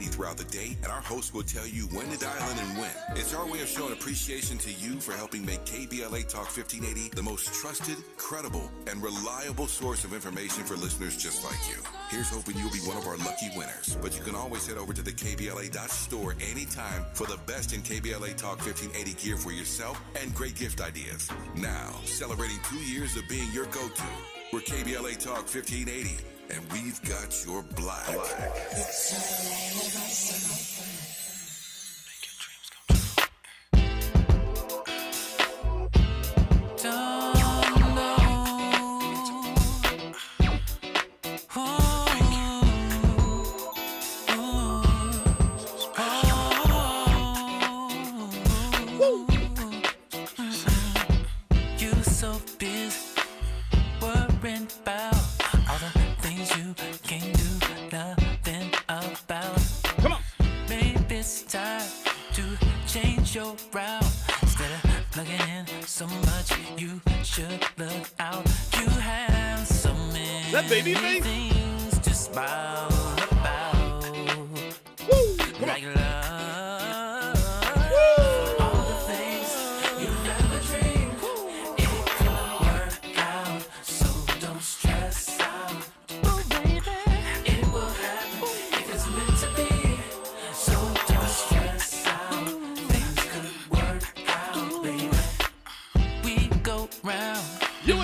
1580 throughout the day, and our host will tell you when to dial in and when. It's our way of showing appreciation to you for helping make KBLA Talk 1580 the most trusted, credible, and reliable source of information for listeners just like you. Here's hoping you'll be one of our lucky winners. But you can always head over to the KBLA.store anytime for the best in KBLA Talk 1580 gear for yourself and great gift ideas. Now, celebrating 2 years of being your go-to, we're KBLA Talk 1580, and we've got your black.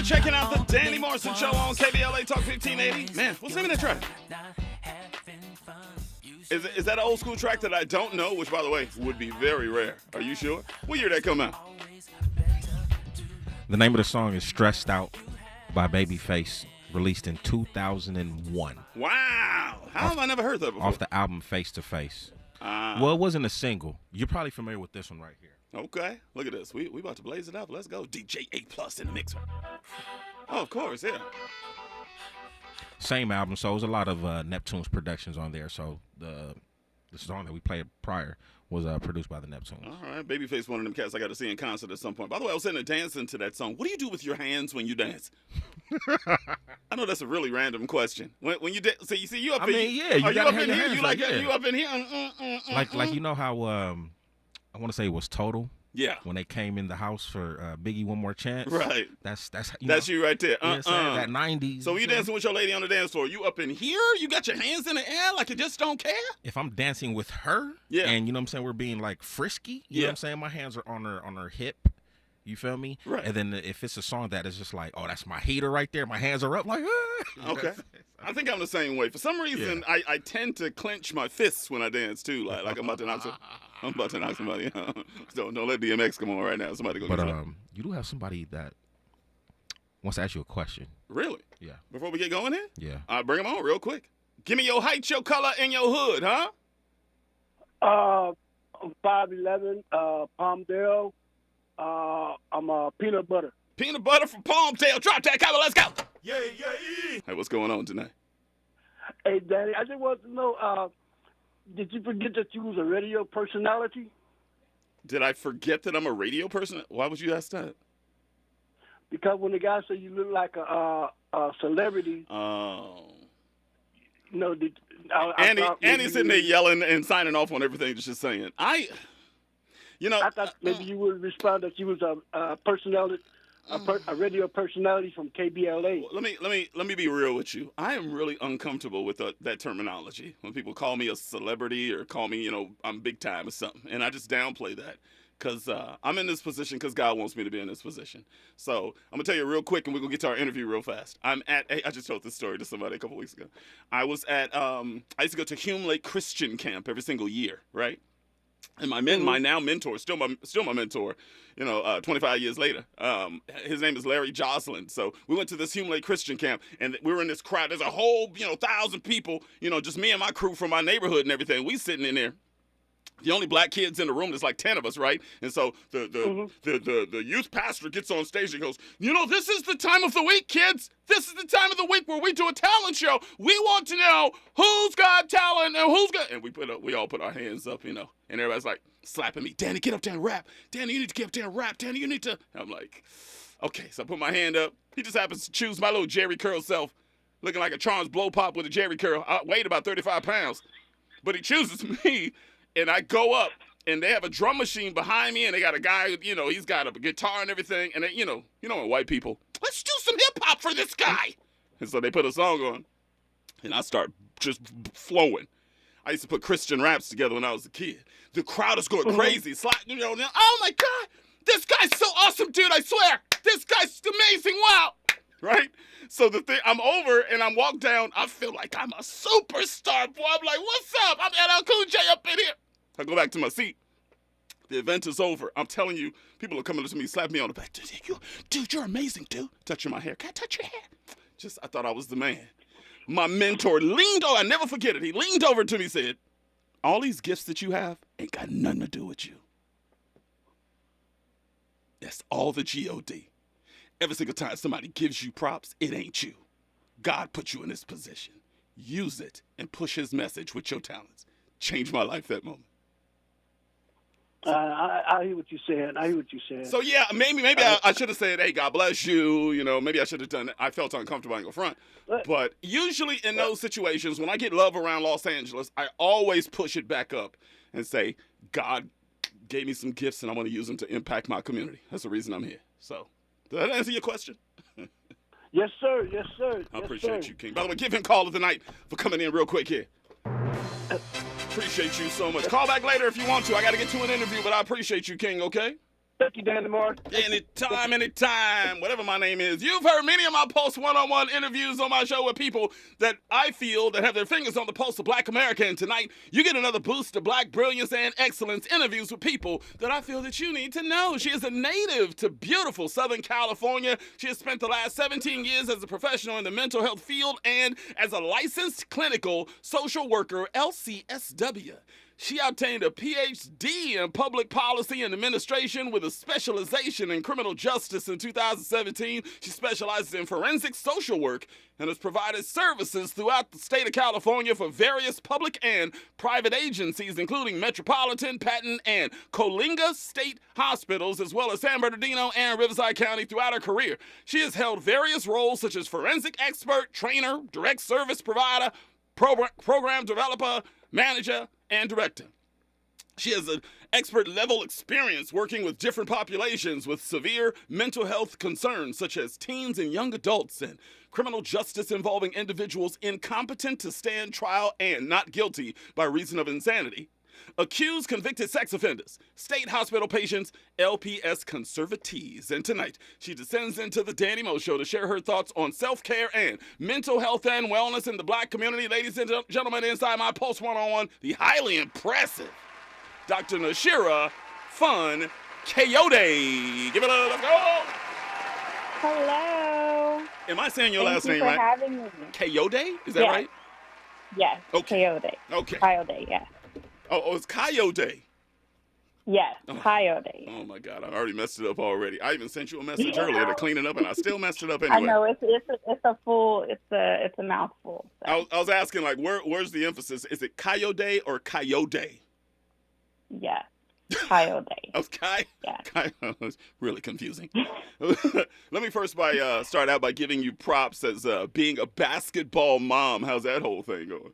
Checking out the Danny Morrison Show on KBLA Talk 1580. Man, what's the name of that track? Is that an old school track that I don't know, which, by the way, would be very rare? Are you sure? What year did that come out? The name of the song is Stressed Out by Babyface, released in 2001. Wow. How have I never heard that before? Off the album Face to Face. Well, it wasn't a single. You're probably familiar with this one right here. Okay, look at this. We about to blaze it up. Let's go. DJ A+ in the mixer. Oh, of course, yeah. Same album, so it was a lot of Neptune's productions on there. So the song that we played prior was produced by the Neptunes. All right, Babyface, one of them cats I got to see in concert at some point. By the way, I was sitting there dancing to that song. What do you do with your hands when you dance? I know that's a really random question. When you dance, so you see you up in here. Yeah, you up in here? You like you up in here? Like you know how I want to say it was Total. Yeah. When they came in the house for Biggie One More Chance. Right. That's you right there. That 90s. So when you dancing with your lady on the dance floor, you up in here? You got your hands in the air like you just don't care? If I'm dancing with her, and you know what I'm saying, we're being like frisky, you know what I'm saying? My hands are on her hip. You feel me? Right. And then if it's a song that is just like, oh, that's my heater right there. My hands are up like, ah. Okay. I think I'm the same way. For some reason, I tend to clench my fists when I dance too. Like I'm about to knock somebody out. Don't let DMX come on right now. Somebody go. But you do have somebody that wants to ask you a question. Really? Yeah. Before we get going in? Yeah. All right, bring them on real quick. Give me your height, your color, and your hood, huh? 5'11", Palmdale. I'm peanut butter. Peanut butter from Palmdale. Drop that cover. Let's go. Yeah. Hey, what's going on tonight? Hey, Danny, I just want to know, did you forget that you was a radio personality? Did I forget that I'm a radio person? Why would you ask that? Because when the guy said you look like a celebrity. Oh. No, Andy's sitting there yelling and signing off on everything, just saying. I thought maybe you would respond that you was a personality, a radio personality from KBLA. Let me be real with you. I am really uncomfortable with that terminology when people call me a celebrity or call me, I'm big time or something, and I just downplay that because I'm in this position because God wants me to be in this position. So I'm gonna tell you real quick, and we're gonna get to our interview real fast. I just told this story to somebody a couple weeks ago. I was at I used to go to Hume Lake Christian Camp every single year, right? And my now mentor, still my mentor, 25 years later. His name is Larry Jocelyn. So we went to this Hume Lake Christian Camp, and we were in this crowd. There's a whole, 1,000 people, just me and my crew from my neighborhood and everything. We sitting in there. The only black kids in the room, there's like 10 of us, right? And so the youth pastor gets on stage and goes, this is the time of the week, kids. This is the time of the week where we do a talent show. We want to know who's got talent and who's got. And we all put our hands up, and everybody's like slapping me. Danny, get up there and rap. Danny, you need to get up there and rap. Danny, you need to. And I'm like, okay. So I put my hand up. He just happens to choose my little Jerry curl self, looking like a Charles Blow Pop with a Jerry curl. I weighed about 35 pounds. But he chooses me, and I go up, and they have a drum machine behind me, and they got a guy, he's got a guitar and everything, and they, when white people, let's do some hip hop for this guy. And so they put a song on, and I start just flowing. I used to put Christian raps together when I was a kid. The crowd is going crazy. It's like, oh my God, this guy's so awesome, dude, I swear. This guy's amazing, wow. Right? So I'm over and I'm walked down. I feel like I'm a superstar, boy. I'm like, what's up? I'm LL Cool J up in here. I go back to my seat. The event is over. I'm telling you, people are coming up to me, slap me on the back. Dude, you're amazing, dude. Touching my hair. Can I touch your hair? I thought I was the man. My mentor leaned over. I never forget it. He leaned over to me and said, all these gifts that you have ain't got nothing to do with you. That's all the G-O-D. Every single time somebody gives you props, it ain't you. God put you in this position. Use it and push his message with your talents. Changed my life that moment. I hear what you're saying. So, yeah, maybe I should have said, hey, God bless you. Maybe I should have done it. I felt uncomfortable in the front. But usually in those situations, when I get love around Los Angeles, I always push it back up and say, God gave me some gifts, and I want to use them to impact my community. That's the reason I'm here. So, did that answer your question? Yes, sir. I appreciate you, King. By the way, give him a call of the night for coming in real quick here. Appreciate you so much. Call back later if you want to. I got to get to an interview, but I appreciate you, King, okay? Thank you, Danny Morrison. Anytime, whatever my name is. You've heard many of my post one-on-one interviews on my show with people that I feel that have their fingers on the pulse of Black America. And tonight, you get another boost of Black brilliance and excellence interviews with people that I feel that you need to know. She is a native to beautiful Southern California. She has spent the last 17 years as a professional in the mental health field and as a licensed clinical social worker, LCSW. She obtained a PhD in public policy and administration with a specialization in criminal justice in 2017. She specializes in forensic social work and has provided services throughout the state of California for various public and private agencies, including Metropolitan, Patton, and Coalinga State Hospitals, as well as San Bernardino and Riverside County throughout her career. She has held various roles such as forensic expert, trainer, direct service provider, program developer, manager, and director. She has an expert level experience working with different populations with severe mental health concerns such as teens and young adults and criminal justice involving individuals incompetent to stand trial and not guilty by reason of insanity, accused convicted sex offenders, state hospital patients, LPS conservatees. And tonight, she descends into the Danny Mo Show to share her thoughts on self-care and mental health and wellness in the Black community. Ladies and gentlemen, inside my Post One-on-One, the highly impressive Dr. Nashira Fun Coyote. Give it up. Let's go. Hello. Am I saying your last name right? Thank you for having me. Coyote? Is that right? Yes. Okay. Coyote. Okay. Coyote, yes. Oh, it's Coyote. Yes, Coyote. Oh my God, I already messed it up already. I even sent you a message earlier to clean it up, and I still messed it up anyway. I know it's a mouthful. So. I was asking like, where's the emphasis? Is it Coyote or Coyote? Yes, Coyote. Oh, Yeah. It's really confusing. Let me first start out by giving you props as being a basketball mom. How's that whole thing going?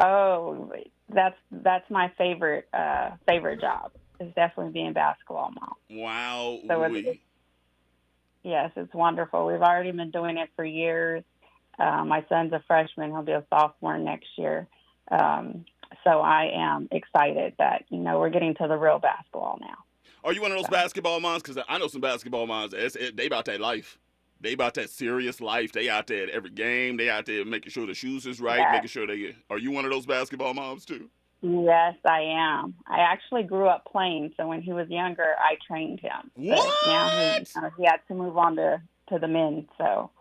Oh, that's my favorite job. It's definitely being basketball mom. Wow. So yes, it's wonderful. We've already been doing it for years. My son's a freshman. He'll be a sophomore next year. So I am excited that, we're getting to the real basketball now. Are you one of those basketball moms? Because I know some basketball moms. They about that life. They about that serious life. They out there at every game. They out there making sure the shoes is right, yes. making sure they. Are you one of those basketball moms too? Yes, I am. I actually grew up playing, so when he was younger, I trained him. What? But now he had to move on to the men. So,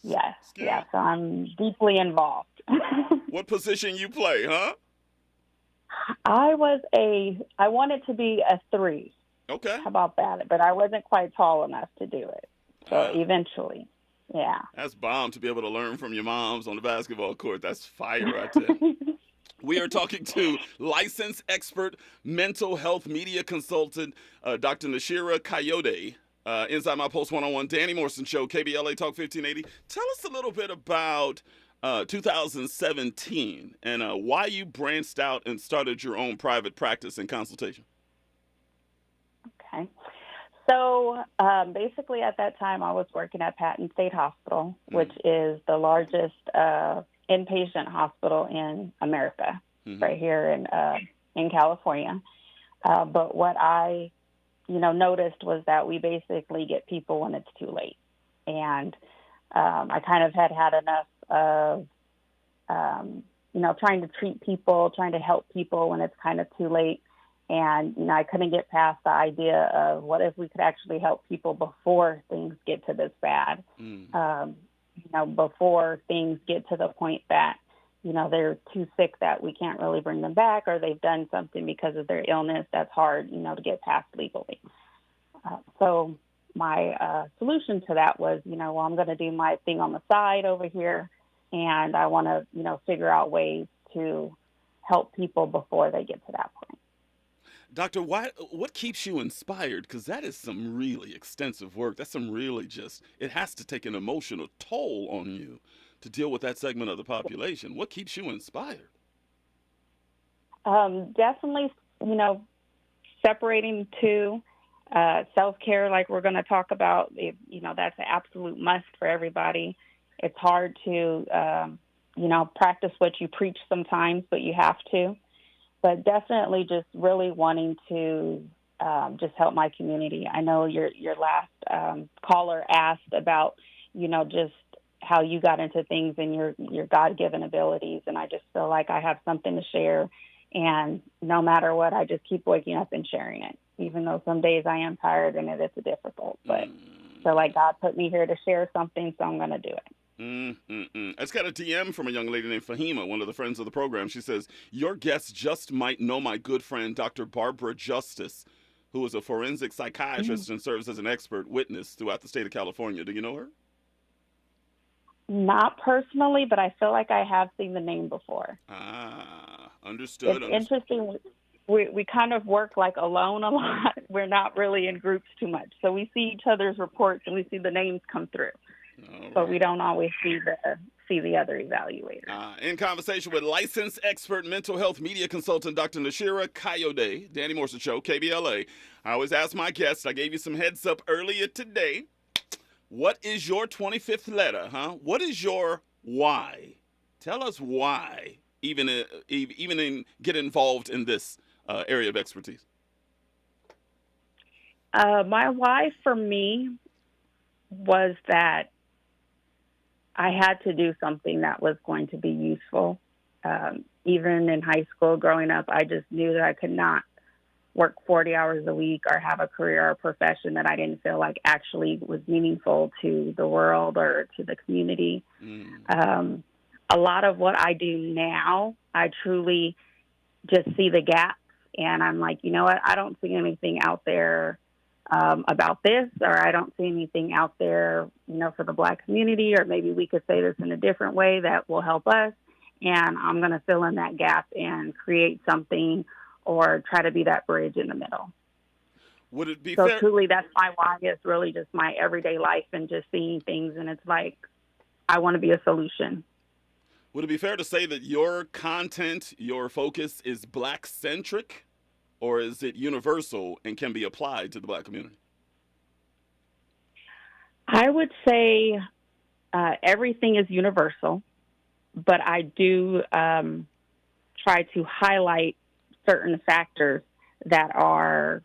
yes, yeah. So I'm deeply involved. What position you play, huh? I wanted to be a 3. Okay. How about that? But I wasn't quite tall enough to do it. So eventually, yeah. That's bomb to be able to learn from your moms on the basketball court. That's fire right there. We are talking to licensed expert mental health media consultant, Dr. Nashira Coyote, inside my Post One-on-One Danny Morrison Show, KBLA Talk 1580. Tell us a little bit about 2017, and why you branched out and started your own private practice and consultation. Okay. So basically at that time I was working at Patton State Hospital, which is the largest inpatient hospital in America, right here in California. But what I, noticed was that we basically get people when it's too late. And I kind of had enough of, trying to treat people, trying to help people when it's kind of too late. And, I couldn't get past the idea of what if we could actually help people before things get to this bad, before things get to the point that, they're too sick that we can't really bring them back, or they've done something because of their illness that's hard, to get past legally. So my solution to that was, I'm going to do my thing on the side over here, and I want to, figure out ways to help people before they get to that point. Doctor, what keeps you inspired? Because that is some really extensive work. That's some really it has to take an emotional toll on you to deal with that segment of the population. What keeps you inspired? Definitely, separating two. Self-care, like we're going to talk about, that's an absolute must for everybody. It's hard to, practice what you preach sometimes, but you have to. But definitely just really wanting to just help my community. I know your last caller asked about, just how you got into things and your God-given abilities. And I just feel like I have something to share. And no matter what, I just keep waking up and sharing it, even though some days I am tired and it's difficult. But so like God put me here to share something, so I'm going to do it. I just got a DM from a young lady named Fahima, one of the friends of the program. She says, your guest just might know my good friend, Dr. Barbara Justice, who is a forensic psychiatrist and serves as an expert witness throughout the state of California. Do you know her? Not personally, but I feel like I have seen the name before. Understood. It's interesting. We kind of work like alone a lot. We're not really in groups too much. So we see each other's reports and we see the names come through. Right. But we don't always see the other evaluators. In conversation with licensed expert mental health media consultant Dr. Nashira Coyote, Danny Morrison Show, KBLA. I always ask my guests, I gave you some heads up earlier today. What is your 25th letter, huh? What is your why? Tell us why even get involved in this area of expertise. My why for me was that I had to do something that was going to be useful. Even in high school growing up, I just knew that I could not work 40 hours a week or have a career or profession that I didn't feel like actually was meaningful to the world or to the community. A lot of what I do now, I truly just see the gaps, and I'm like, you know what, I don't see anything out there about this, or I don't see anything out there, for the Black community, or maybe we could say this in a different way that will help us. And I'm going to fill in that gap and create something or try to be that bridge in the middle. Would it be so fair? Truly, that's my why. Is really just my everyday life and just seeing things. And it's like, I want to be a solution. Would it be fair to say that your content, your focus is Black-centric, or is it universal and can be applied to the Black community? I would say everything is universal, but I do try to highlight certain factors that are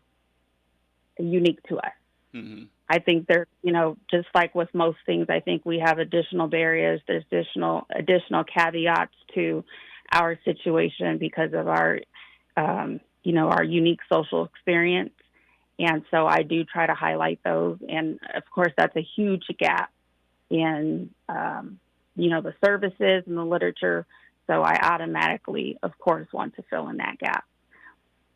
unique to us. Mm-hmm. I think there's, just like with most things, I think we have additional barriers. There's additional caveats to our situation because of our, our unique social experience. And so I do try to highlight those. And of course, that's a huge gap in, the services and the literature. So I automatically, of course, want to fill in that gap.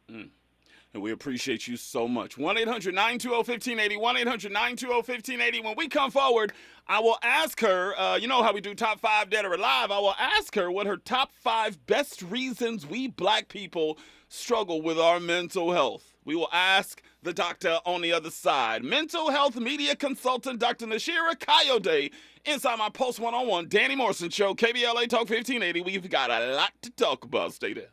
And we appreciate you so much. 1-800-920-1580, 1-800-920-1580. When we come forward, I will ask her, you know how we do Top 5 Dead or Alive, I will ask her what her top 5 best reasons we Black people struggle with our mental health. We will ask the doctor on the other side. Mental health media consultant Dr. Nashira Coyote inside my Post One-on-One Danny Morrison Show, KBLA Talk 1580. We've got a lot to talk about. Stay there.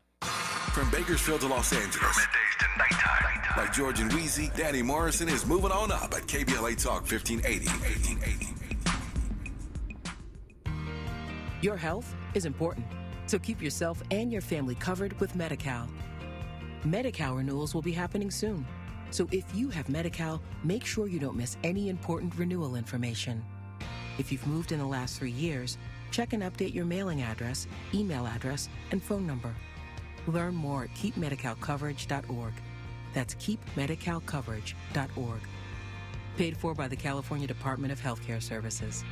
From Bakersfield to Los Angeles. From middays to nighttime. Like George and Wheezy, Danny Morrison is moving on up at KBLA Talk 1580. Your health is important, so keep yourself and your family covered with Medi-Cal. Medi-Cal renewals will be happening soon, so if you have Medi-Cal, make sure you don't miss any important renewal information. If you've moved in the last 3 years, check and update your mailing address, email address, and phone number. Learn more at keepmedicalcoverage.org. That's keepmedicalcoverage.org. Paid for by the California Department of Healthcare Services.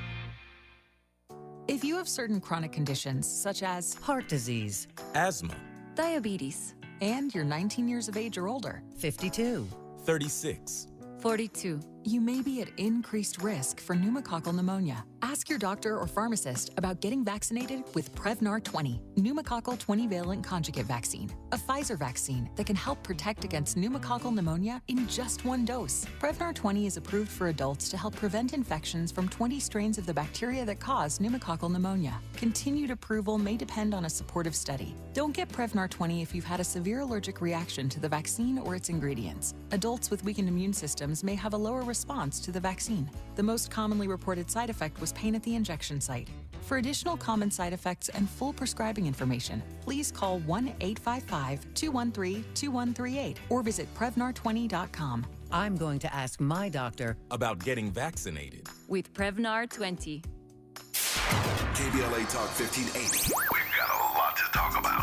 If you have certain chronic conditions such as heart disease, asthma, diabetes, and you're 19 years of age or older, 52, 36, 42, you may be at increased risk for pneumococcal pneumonia. Ask your doctor or pharmacist about getting vaccinated with Prevnar 20, pneumococcal 20-valent conjugate vaccine, a Pfizer vaccine that can help protect against pneumococcal pneumonia in just 1 dose. Prevnar 20 is approved for adults to help prevent infections from 20 strains of the bacteria that cause pneumococcal pneumonia. Continued approval may depend on a supportive study. Don't get Prevnar 20 if you've had a severe allergic reaction to the vaccine or its ingredients. Adults with weakened immune systems may have a lower response to the vaccine. The most commonly reported side effect was pain at the injection site. For additional common side effects and full prescribing information, please call 1-855-213-2138 or visit Prevnar20.com. I'm going to ask my doctor about getting vaccinated with Prevnar 20. KBLA Talk 1580. We've got a lot to talk about.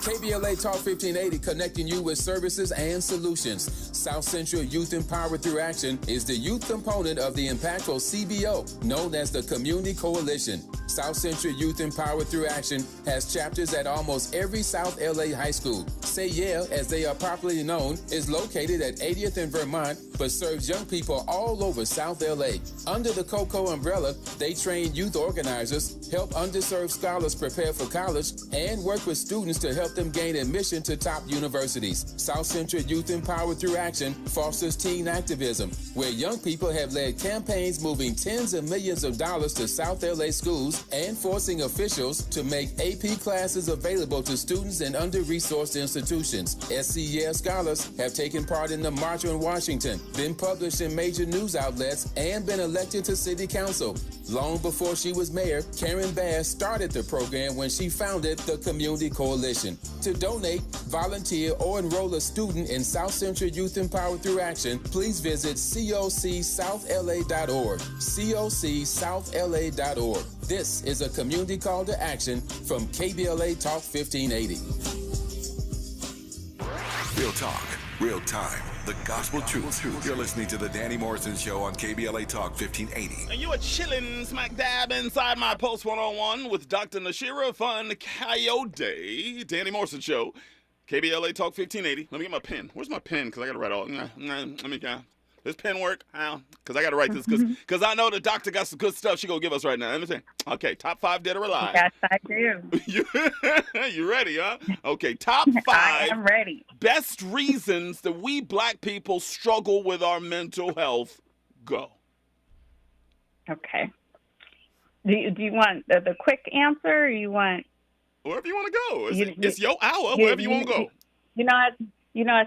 KBLA Talk 1580, connecting you with services and solutions. South Central Youth Empowered Through Action is the youth component of the impactful CBO, known as the Community Coalition. South Central Youth Empowered Through Action has chapters at almost every South LA high school. Say Yeah, as they are popularly known, is located at 80th and Vermont, but serves young people all over South LA. Under the COCO umbrella, they train youth organizers, help underserved scholars prepare for college, and work with students to help them gain admission to top universities. South Central Youth Empowered Through Action fosters teen activism, where young people have led campaigns moving tens of millions of dollars to South LA schools and forcing officials to make AP classes available to students in under-resourced institutions. SCES scholars have taken part in the March on Washington, been published in major news outlets, and been elected to city council. Long before she was mayor, Karen Bass started the program when she founded the Community Coalition. To donate, volunteer, or enroll a student in South Central Youth Empowered Through Action, please visit cocsouthla.org. cocsouthla.org. This is a community call to action from KBLA Talk 1580. Real talk, real time, the gospel truth. You're listening to the Danny Morrison Show on KBLA Talk 1580. And you are chilling smack dab inside my Post One-on-One with Dr. Nashira Fun Coyote. Danny Morrison Show, KBLA Talk 1580. Let me get my pen. Where's my pen? Because I got to write all. This pen work? How? Because I got to write this. Because I know the doctor got some good stuff she going to give us right now. Let me see. Okay, top 5 dead or alive. Yes, I do. You ready, huh? Okay, top 5. I am ready. Best reasons that we black people struggle with our mental health. Go. Okay. Do you want the quick answer, or you want... Wherever you want to go. It's your hour, wherever you want to go. As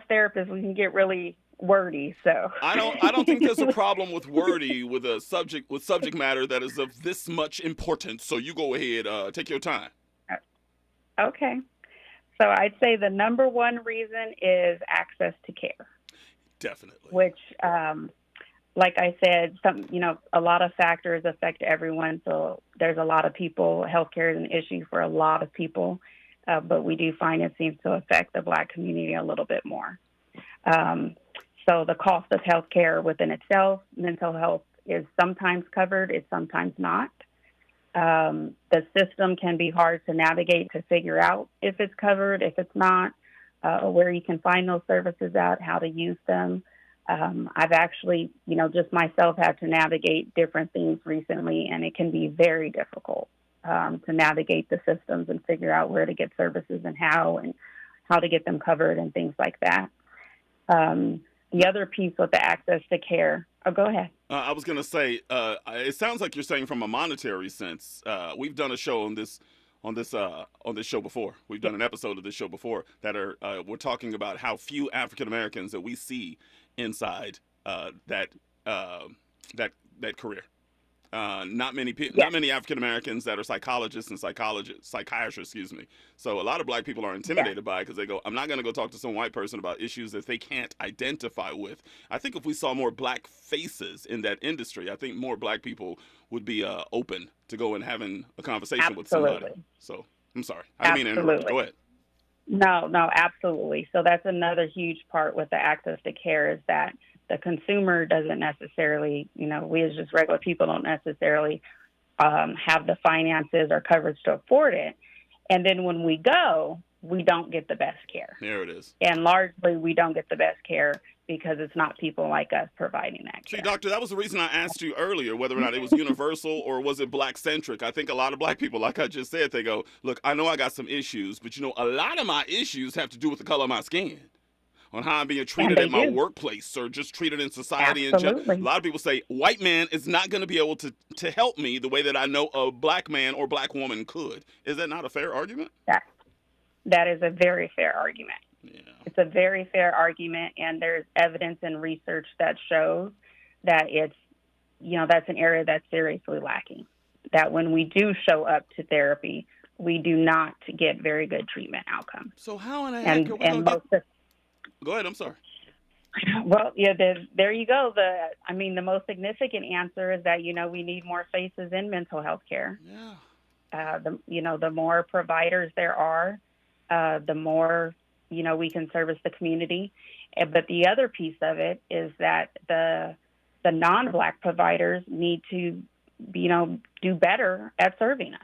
therapists, we can get really wordy, so I don't think there's a problem with wordy with subject matter that is of this much importance. So you go ahead, take your time. Okay. So I'd say the number one reason is access to care. Definitely. Which, like I said, a lot of factors affect everyone. So there's a lot of people. Healthcare is an issue for a lot of people, but we do find it seems to affect the Black community a little bit more. So the cost of healthcare within itself, mental health is sometimes covered, it's sometimes not. The system can be hard to navigate to figure out if it's covered, if it's not, where you can find those services at, how to use them. I've actually, just myself had to navigate different things recently, and it can be very difficult to navigate the systems and figure out where to get services and how to get them covered and things like that. The other piece with the access to care. Oh, go ahead. I was going to say, it sounds like you're saying from a monetary sense. We've done a show on this show before. We've done an episode of this show before that we're talking about how few African Americans that we see inside that career. Not many African Americans that are psychologists and psychiatrists, excuse me. So a lot of black people are intimidated by it because they go, I'm not going to go talk to some white person about issues that they can't identify with. I think if we saw more black faces in that industry, I think more black people would be open to go and having a conversation with somebody. So I'm sorry. I didn't mean to interrupt. Go ahead. No, absolutely. So that's another huge part with the access to care is that the consumer doesn't necessarily, we as just regular people don't necessarily have the finances or coverage to afford it. And then when we go, we don't get the best care. There it is. And largely we don't get the best care because it's not people like us providing that care. See, doctor, that was the reason I asked you earlier whether or not it was universal or was it black-centric. I think a lot of black people, like I just said, they go, look, I know I got some issues, but, a lot of my issues have to do with the color of my skin. On how I'm being treated at my workplace or just treated in society. Absolutely. A lot of people say, white man is not going to be able to help me the way that I know a black man or black woman could. Is that not a fair argument? That is a very fair argument. Yeah. It's a very fair argument, and there's evidence and research that shows that it's, that's an area that's seriously lacking. That when we do show up to therapy, we do not get very good treatment outcomes. So how in the heck Go ahead, I'm sorry. Well, there you go. The most significant answer is that, we need more faces in mental health care. Yeah. The more providers there are, the more, we can service the community. But the other piece of it is that the non-Black providers need to, do better at serving us.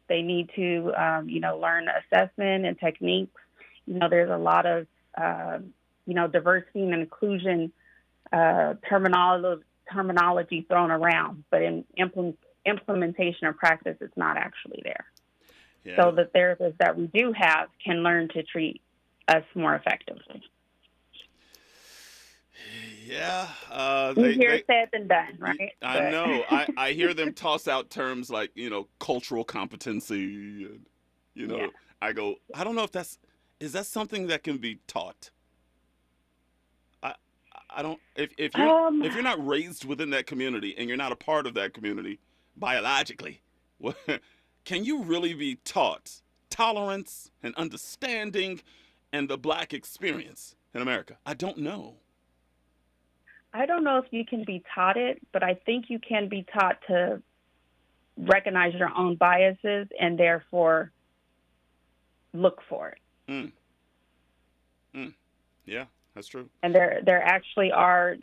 They need to, learn assessment and techniques. There's a lot of, diversity and inclusion terminology thrown around, but in implementation or practice, it's not actually there. Yeah. So the therapists that we do have can learn to treat us more effectively. Yeah. Easier said than done, right? I know. I hear them toss out terms like, cultural competency. And, I go, I don't know if is that something that can be taught? I don't. If you're not raised within that community and you're not a part of that community biologically, can you really be taught tolerance and understanding and the Black experience in America? I don't know. I don't know if you can be taught it, but I think you can be taught to recognize your own biases and therefore look for it. Yeah, that's true. And there actually are,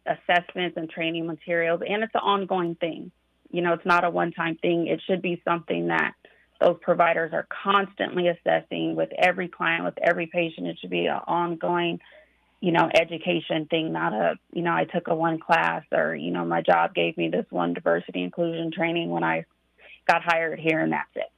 assessments and training materials, and it's an ongoing thing. It's not a one-time thing. It should be something that those providers are constantly assessing with every client, with every patient. It should be an ongoing, education thing, not I took a one class or, my job gave me this one diversity inclusion training when I got hired here and that's it.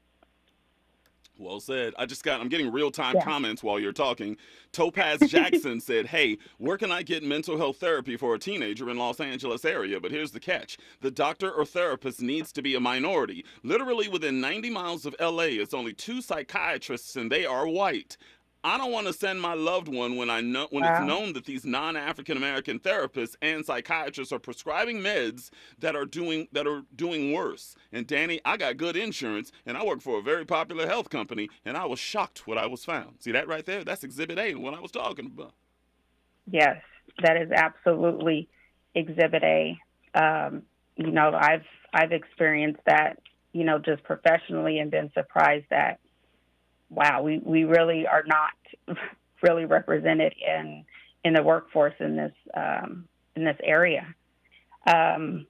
Well said. I'm getting real-time comments while you're talking. Topaz Jackson said, hey, where can I get mental health therapy for a teenager in Los Angeles area? But here's the catch. The doctor or therapist needs to be a minority. Literally within 90 miles of LA, it's only 2 psychiatrists and they are white. I don't want to send my loved one when it's known that these non-African American therapists and psychiatrists are prescribing meds that are doing worse. And Danny, I got good insurance and I work for a very popular health company and I was shocked when I was found. See that right there? That's Exhibit A, what I was talking about. Yes, that is absolutely Exhibit A. I've experienced that, just professionally and been surprised that wow, we really are not really represented in the workforce in this area. I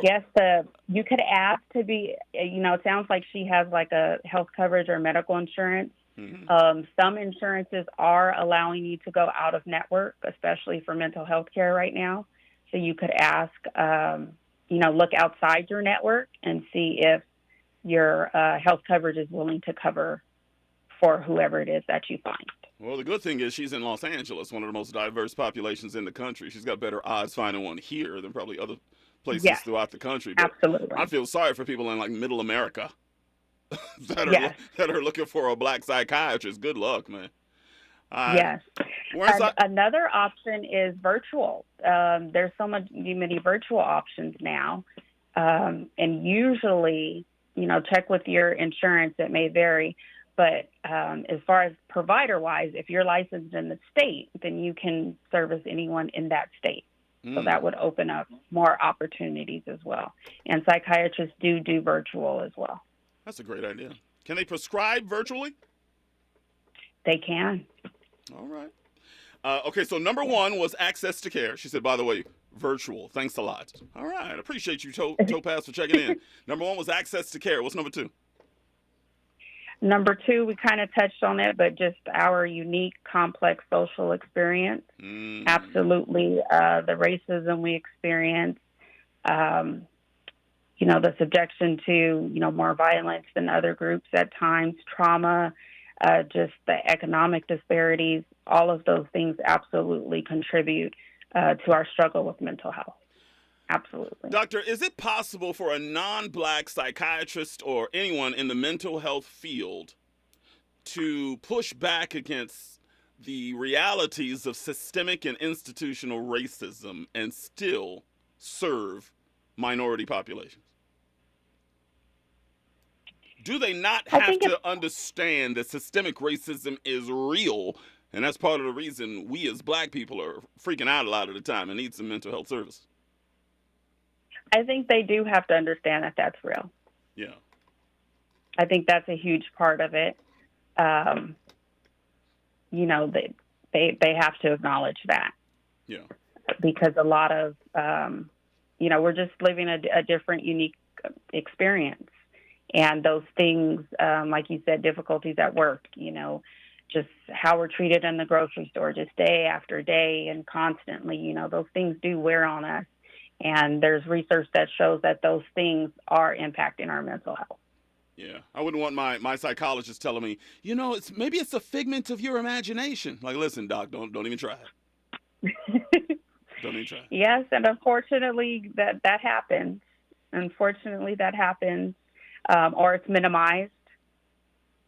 guess you could ask to be, it sounds like she has like a health coverage or medical insurance. Mm-hmm. Some insurances are allowing you to go out of network, especially for mental health care right now. So you could ask, look outside your network and see if your health coverage is willing to cover for whoever it is that you find. Well, the good thing is she's in Los Angeles, one of the most diverse populations in the country. She's got better odds finding one here than probably other places throughout the country. But absolutely. I feel sorry for people in like middle America that are looking for a black psychiatrist. Good luck, man. Yes. Another option is virtual. There's many virtual options now. And usually, check with your insurance. It may vary. But as far as provider-wise, if you're licensed in the state, then you can service anyone in that state. So that would open up more opportunities as well. And psychiatrists do virtual as well. That's a great idea. Can they prescribe virtually? They can. All right. Okay, so number one was access to care. She said, by the way, virtual. Thanks a lot. All right. Appreciate you, Topaz, for checking in. Number one was access to care. What's number two? Number two, we kind of touched on it, but just our unique, complex social experience. Absolutely. The racism we experience, the subjection to, more violence than other groups at times, trauma, just the economic disparities, all of those things absolutely contribute to our struggle with mental health. Absolutely. Doctor, is it possible for a non-black psychiatrist or anyone in the mental health field to push back against the realities of systemic and institutional racism and still serve minority populations? Do they not have to understand that systemic racism is real, and that's part of the reason we as black people are freaking out a lot of the time and need some mental health service? I think they do have to understand that that's real. Yeah. I think that's a huge part of it. They have to acknowledge that. Yeah. Because a lot of, we're just living a different, unique experience. And those things, like you said, difficulties at work, just how we're treated in the grocery store, just day after day and constantly, those things do wear on us. And there's research that shows that those things are impacting our mental health. Yeah, I wouldn't want my psychologist telling me, maybe it's a figment of your imagination. Like, listen, doc, don't even try it. Don't even try. Yes, and unfortunately that happens. Unfortunately, that happens, or it's minimized.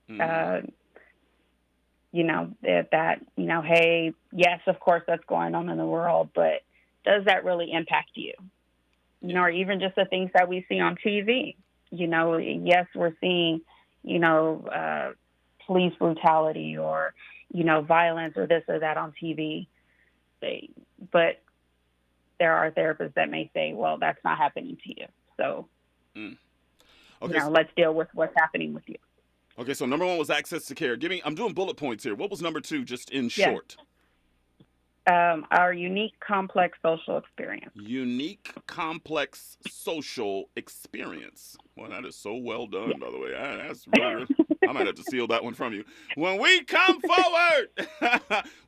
Hey, yes, of course that's going on in the world, but does that really impact you? Or even just the things that we see on TV. Yes, we're seeing, police brutality or, violence or this or that on TV. But there are therapists that may say, well, that's not happening to you. So, let's deal with what's happening with you. Okay, so number one was access to care. I'm doing bullet points here. What was number two, just in short? Our unique, complex social experience. Unique, complex social experience. Well, that is so well done, by the way. That's really I might have to steal that one from you. When we come forward,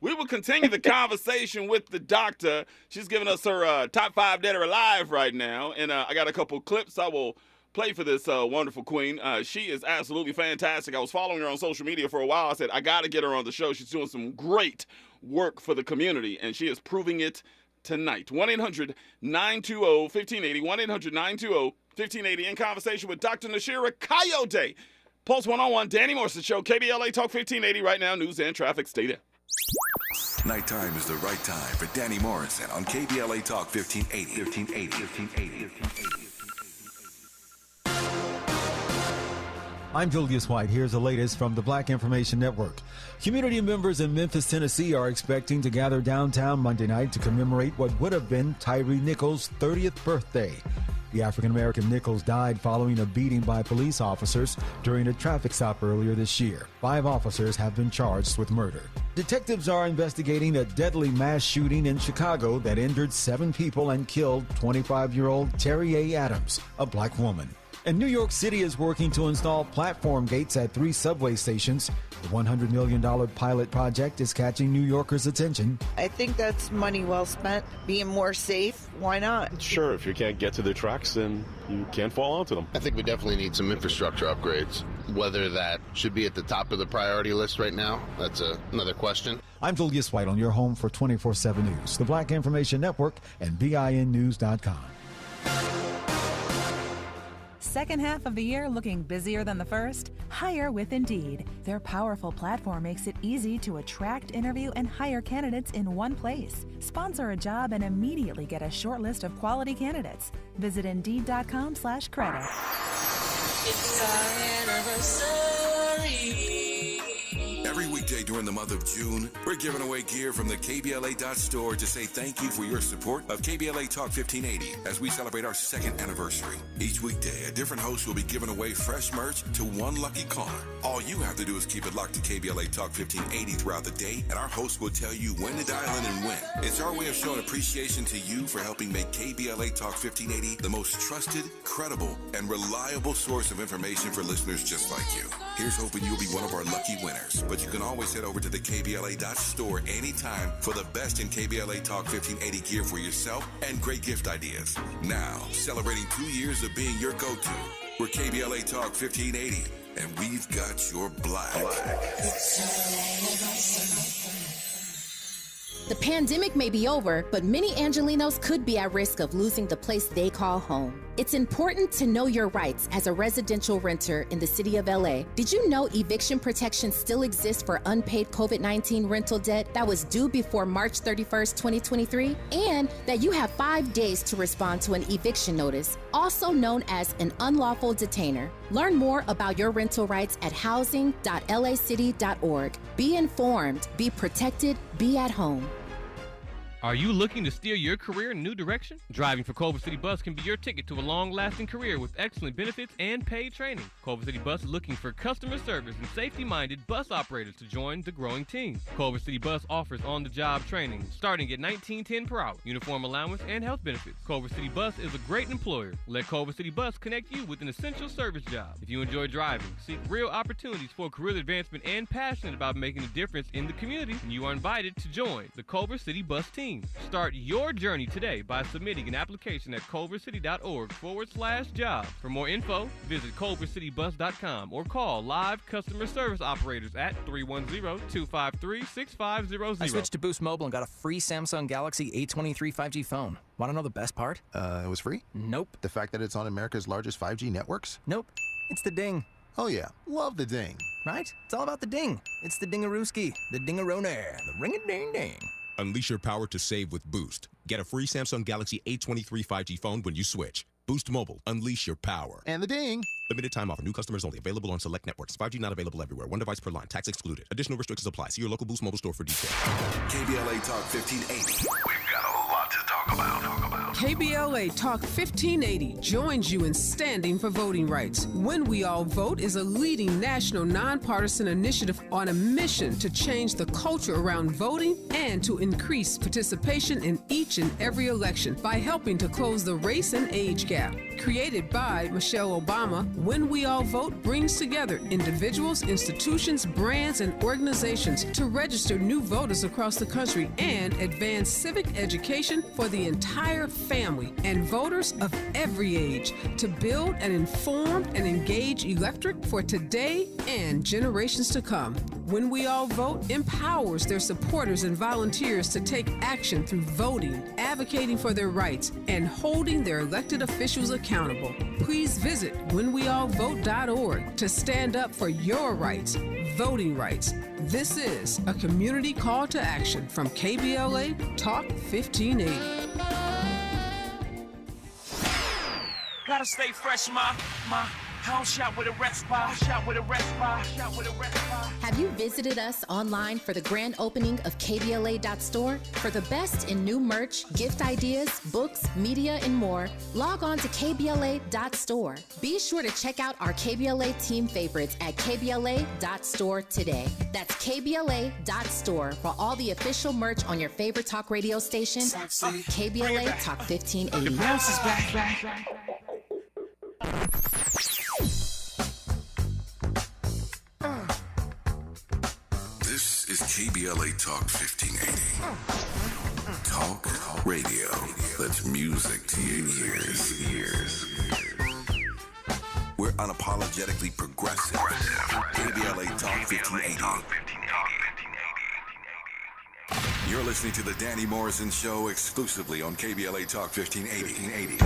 we will continue the conversation with the doctor. She's giving us her top 5 dead or alive right now, and I got a couple clips I will play for this wonderful queen. She is absolutely fantastic. I was following her on social media for a while. I said, I got to get her on the show. She's doing some great work for the community, and she is proving it tonight. 1-800-920-1580. 1-800-920-1580. In conversation with Dr. Nashira Coyote. Pulse 101, Danny Morrison Show, KBLA Talk 1580 right now. News and traffic. Stay there. Nighttime is the right time for Danny Morrison on KBLA Talk 1580. I'm Julius White. Here's the latest from the Black Information Network. Community members in Memphis, Tennessee are expecting to gather downtown Monday night to commemorate what would have been Tyree Nichols' 30th birthday. The African-American Nichols died following a beating by police officers during a traffic stop earlier this year. 5 officers have been charged with murder. Detectives are investigating a deadly mass shooting in Chicago that injured 7 people and killed 25-year-old Terry A. Adams, a black woman. And New York City is working to install platform gates at 3 subway stations. The $100 million pilot project is catching New Yorkers' attention. I think that's money well spent. Being more safe, why not? Sure, if you can't get to the tracks, then you can't fall onto them. I think we definitely need some infrastructure upgrades. Whether that should be at the top of the priority list right now, that's another question. I'm Julius White on your home for 24/7 News, the Black Information Network, and BINnews.com. Second half of the year looking busier than the first? Hire with Indeed. Their powerful platform makes it easy to attract, interview, and hire candidates in one place. Sponsor a job and immediately get a short list of quality candidates. Visit Indeed.com/credit. It's our anniversary. Every weekday during the month of June, we're giving away gear from the KBLA.store to say thank you for your support of KBLA Talk 1580 as we celebrate our second anniversary. Each weekday, a different host will be giving away fresh merch to one lucky caller. All you have to do is keep it locked to KBLA Talk 1580 throughout the day, and our host will tell you when to dial in and when. It's our way of showing appreciation to you for helping make KBLA Talk 1580 the most trusted, credible, and reliable source of information for listeners just like you. Here's hoping you'll be one of our lucky winners. But you can always head over to the KBLA.store anytime for the best in KBLA Talk 1580 gear for yourself and great gift ideas. Now, celebrating 2 years of being your go-to, we're KBLA Talk 1580, and we've got your black. The pandemic may be over, but many Angelinos could be at risk of losing the place they call home. It's important to know your rights as a residential renter in the city of LA. Did you know eviction protection still exists for unpaid COVID-19 rental debt that was due before March 31st, 2023? And that you have 5 days to respond to an eviction notice, also known as an unlawful detainer. Learn more about your rental rights at housing.lacity.org. Be informed, be protected, be at home. Are you looking to steer your career in a new direction? Driving for Culver City Bus can be your ticket to a long-lasting career with excellent benefits and paid training. Culver City Bus is looking for customer service and safety-minded bus operators to join the growing team. Culver City Bus offers on-the-job training starting at $19.10 per hour, uniform allowance, and health benefits. Culver City Bus is a great employer. Let Culver City Bus connect you with an essential service job. If you enjoy driving, seek real opportunities for career advancement, and passionate about making a difference in the community, then you are invited to join the Culver City Bus team. Start your journey today by submitting an application at culvercity.org/jobs. For more info, visit culvercitybus.com or call live customer service operators at 310-253-6500. I switched to Boost Mobile and got a free Samsung Galaxy A23 5G phone. Want to know the best part? It was free? Nope. The fact that it's on America's largest 5G networks? Nope. It's the ding. Oh yeah, love the ding. Right? It's all about the ding. It's the dingarooski, the dingaroner, the ring-a-ding-ding. Unleash your power to save with Boost. Get a free Samsung Galaxy A23 5G phone when you switch. Boost Mobile. Unleash your power. And the ding. Limited time offer. New customers only. Available on select networks. 5G not available everywhere. One device per line. Tax excluded. Additional restrictions apply. See your local Boost Mobile store for details. KBLA Talk 1580. We've got a lot to talk about. KBLA Talk 1580 joins you in standing for voting rights. When We All Vote is a leading national nonpartisan initiative on a mission to change the culture around voting and to increase participation in each and every election by helping to close the race and age gap. Created by Michelle Obama, When We All Vote brings together individuals, institutions, brands, and organizations to register new voters across the country and advance civic education for the entire family and voters of every age to build an informed and engaged electorate for today and generations to come. When We All Vote empowers their supporters and volunteers to take action through voting, advocating for their rights, and holding their elected officials accountable. Please visit whenweallvote.org to stand up for your rights, voting rights. This is a community call to action from KBLA Talk 1580. Gotta stay fresh, my house shot with a rest bar, Have you visited us online for the grand opening of KBLA.store? For the best in new merch, gift ideas, books, media, and more, log on to KBLA.store. Be sure to check out our KBLA team favorites at KBLA.store today. That's KBLA.store for all the official merch on your favorite talk radio station, KBLA Talk 1580. The bounce is back. This is KBLA Talk 1580. Talk radio. That's music to your ears. Where unapologetically progressive. KBLA Talk 1580. You're listening to the Danny Morrison Show exclusively on KBLA Talk 1580.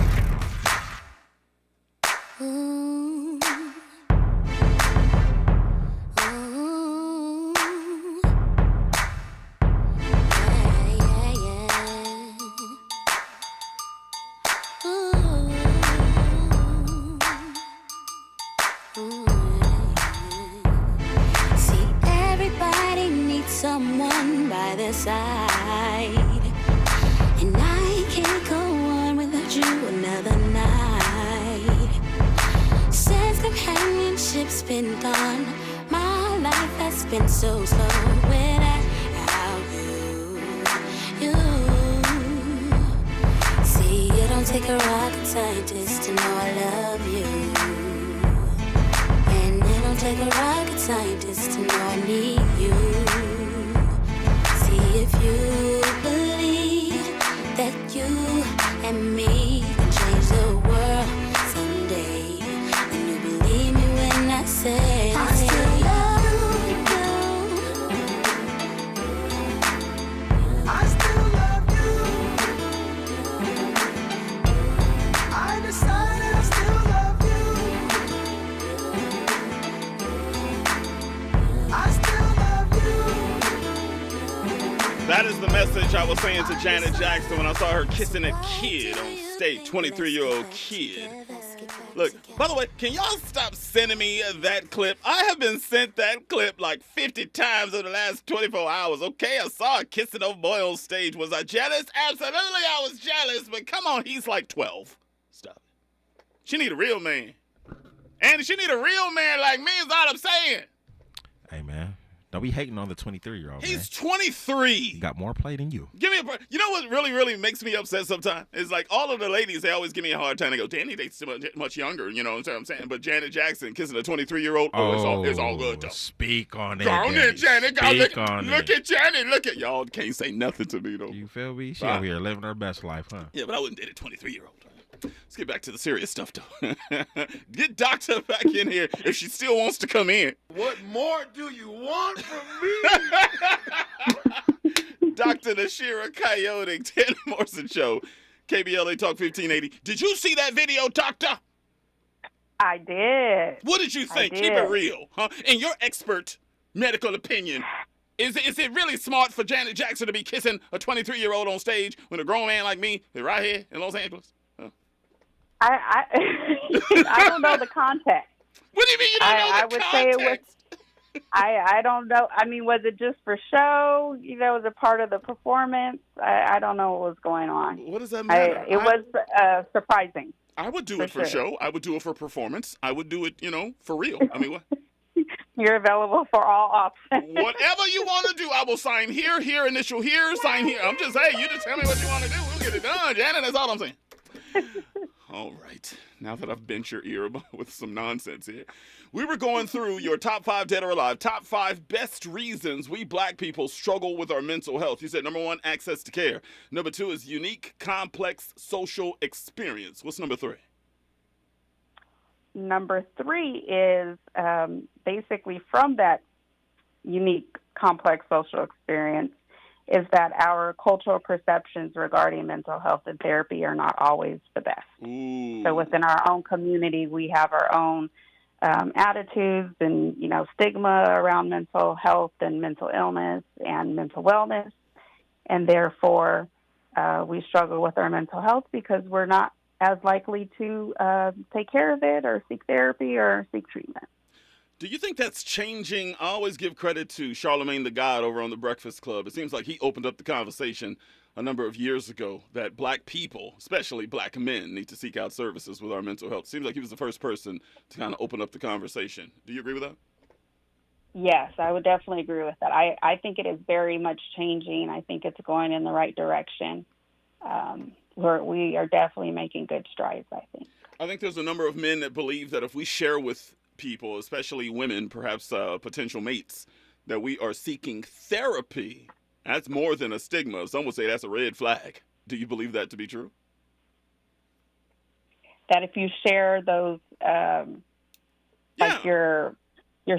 Someone by their side, and I can't go on without you another night. Since companionship's been gone, my life has been so slow without you. See, it don't take a rocket scientist to know I love you, and it don't take a rocket scientist to know I need you. If you believe that you and me can change the world someday, then you believe me when I say I still love you. I still love you. I decided I still love you. I still love you. That is the message I was saying to Janet Jackson when I saw her kissing a kid on stage, 23-year-old kid. Look, by the way, can y'all stop sending me that clip? I have been sent that clip like 50 times in the last 24 hours, okay? I saw a kissing old boy on stage. Was I jealous? Absolutely I was jealous, but come on, he's like 12. Stop it. She need a real man. And she need a real man like me is all I'm saying. Hey, man. Don't be hating on the 23-year-old. He's 23. He got more play than you. Give me a break. You know what really makes me upset sometimes? It's like all of the ladies, they always give me a hard time. They go, Danny, they so much younger, you know what I'm saying? But Janet Jackson kissing a 23-year-old, it's all good, though. Speak on it. Go on in, Janet. Look at Janet. Look at y'all. Can't say nothing to me, though. You feel me? She out here living her best life, huh? Yeah, but I wouldn't date a 23-year-old. Let's get back to the serious stuff, though. Get Doctor back in here if she still wants to come in. What more do you want from me? Dr. Nashira Coyote, Danny Morrison Show, KBLA Talk 1580. Did you see that video, Doctor? I did. What did you think? Keep it real, huh? In your expert medical opinion, is it really smart for Janet Jackson to be kissing a 23-year-old on stage when a grown man like me is right here in Los Angeles? I don't know the context. What do you mean you don't know the context? I would say it was. I don't know. I mean, was it just for show? You know, was it part of the performance? I don't know what was going on. What does that matter? It was surprising. I would do it for show. I would do it for performance. I would do it, for real. I mean, what? You're available for all options. Whatever you want to do, I will sign here, initial here, sign here. I'm just saying, you just tell me what you want to do. We'll get it done, Janet. That's all I'm saying. All right. Now that I've bent your ear with some nonsense here, we were going through your top 5 dead or alive, top 5 best reasons we black people struggle with our mental health. You said number 1, access to care. Number 2 is unique, complex social experience. What's number 3? Number 3 is basically from that unique, complex social experience is that our cultural perceptions regarding mental health and therapy are not always the best. Ooh. So within our own community, we have our own attitudes and, stigma around mental health and mental illness and mental wellness. And therefore, we struggle with our mental health because we're not as likely to take care of it or seek therapy or seek treatment. Do you think that's changing? I always give credit to Charlemagne the God over on the Breakfast Club. It seems like he opened up the conversation a number of years ago that black people, especially black men, need to seek out services with our mental health. Seems like he was the first person to kind of open up the conversation. Do you agree with that? Yes, I would definitely agree with that. I think it is very much changing. I think it's going in the right direction. We are definitely making good strides, I think. I think there's a number of men that believe that if we share with people, especially women, perhaps potential mates, that we are seeking therapy, that's more than a stigma. Some would say that's a red flag. Do you believe that to be true? That if you share those like your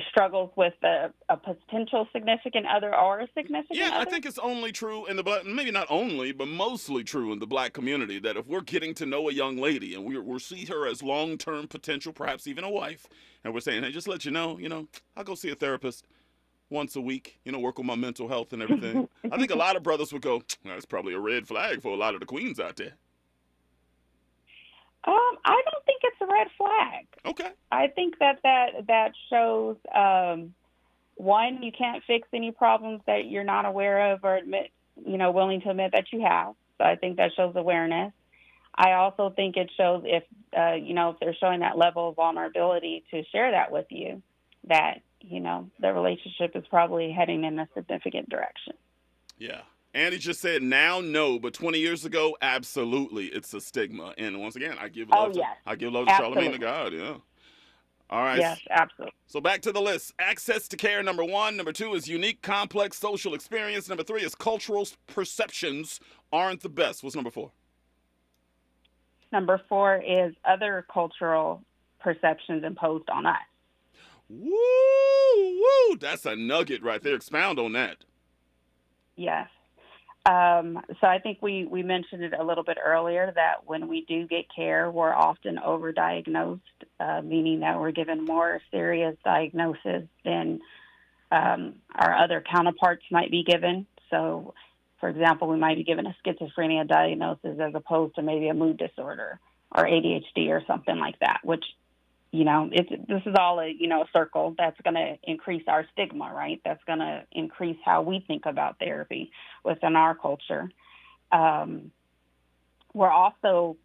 struggles with a potential significant other or a significant other? I think it's only true in the black, maybe not only, but mostly true in the black community, that if we're getting to know a young lady and we see her as long-term potential, perhaps even a wife, and we're saying, hey, just let you know, I'll go see a therapist once a week, work on my mental health and everything. I think a lot of brothers would go, that's probably a red flag for a lot of the queens out there. I don't think it's a red flag. Okay. I think that shows, one, you can't fix any problems that you're not aware of or willing to admit that you have. So I think that shows awareness. I also think it shows if they're showing that level of vulnerability to share that with you, that, the relationship is probably heading in a significant direction. Yeah. Andy just said now no, but 20 years ago, absolutely, it's a stigma. And once again, I give love to Charlamagne the God. Yeah. All right. Yes, absolutely. So back to the list. Access to care, number 1. Number 2 is unique, complex social experience. Number 3 is cultural perceptions aren't the best. What's number 4? Number 4 is other cultural perceptions imposed on us. Woo! That's a nugget right there. Expound on that. Yes. So I think we mentioned it a little bit earlier that when we do get care, we're often overdiagnosed, meaning that we're given more serious diagnosis than our other counterparts might be given. So, for example, we might be given a schizophrenia diagnosis as opposed to maybe a mood disorder or ADHD or something like that, which, this is all a circle that's going to increase our stigma, right? That's going to increase how we think about therapy within our culture. We're also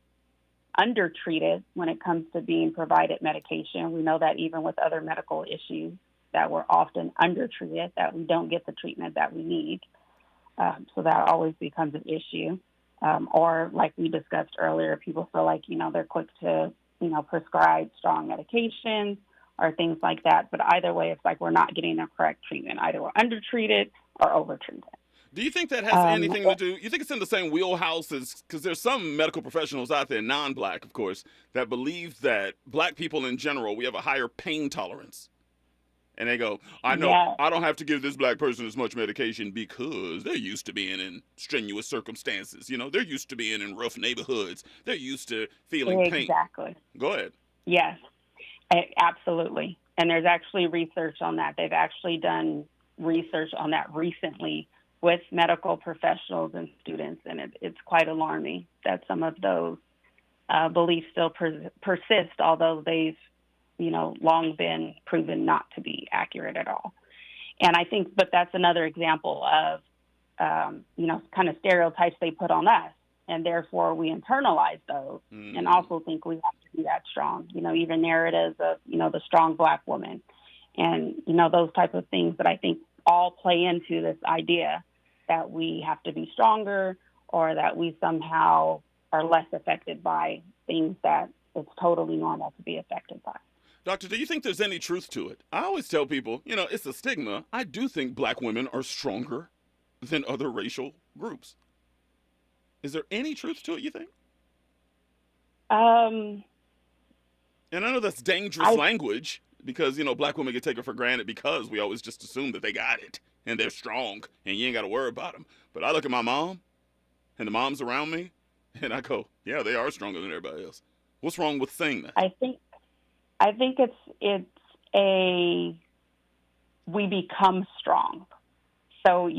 undertreated when it comes to being provided medication. We know that even with other medical issues, that we're often undertreated, that we don't get the treatment that we need. So that always becomes an issue. Or like we discussed earlier, people feel like, they're quick to prescribe strong medications or things like that. But either way, it's like we're not getting the correct treatment. Either we're undertreated or overtreated. Do you think that has anything to do, you think it's in the same wheelhouse as, because there's some medical professionals out there, non-black, of course, that believe that black people in general, we have a higher pain tolerance. And they go, I know I don't have to give this black person as much medication because they're used to being in strenuous circumstances. They're used to being in rough neighborhoods. They're used to feeling pain. Exactly. Go ahead. Yes, absolutely. And there's actually research on that. They've actually done research on that recently with medical professionals and students. And it's quite alarming that some of those beliefs still persist, although they've long been proven not to be accurate at all. And I think, but that's another example of, kind of stereotypes they put on us. And therefore we internalize those and also think we have to be that strong, even narratives of, the strong black woman and, those type of things that I think all play into this idea that we have to be stronger or that we somehow are less affected by things that it's totally normal to be affected by. Doctor, do you think there's any truth to it? I always tell people, it's a stigma. I do think black women are stronger than other racial groups. Is there any truth to it, you think? And I know that's dangerous language because, black women get taken for granted because we always just assume that they got it and they're strong and you ain't got to worry about them. But I look at my mom and the moms around me and I go, yeah, they are stronger than everybody else. What's wrong with saying that? I think we become strong. So,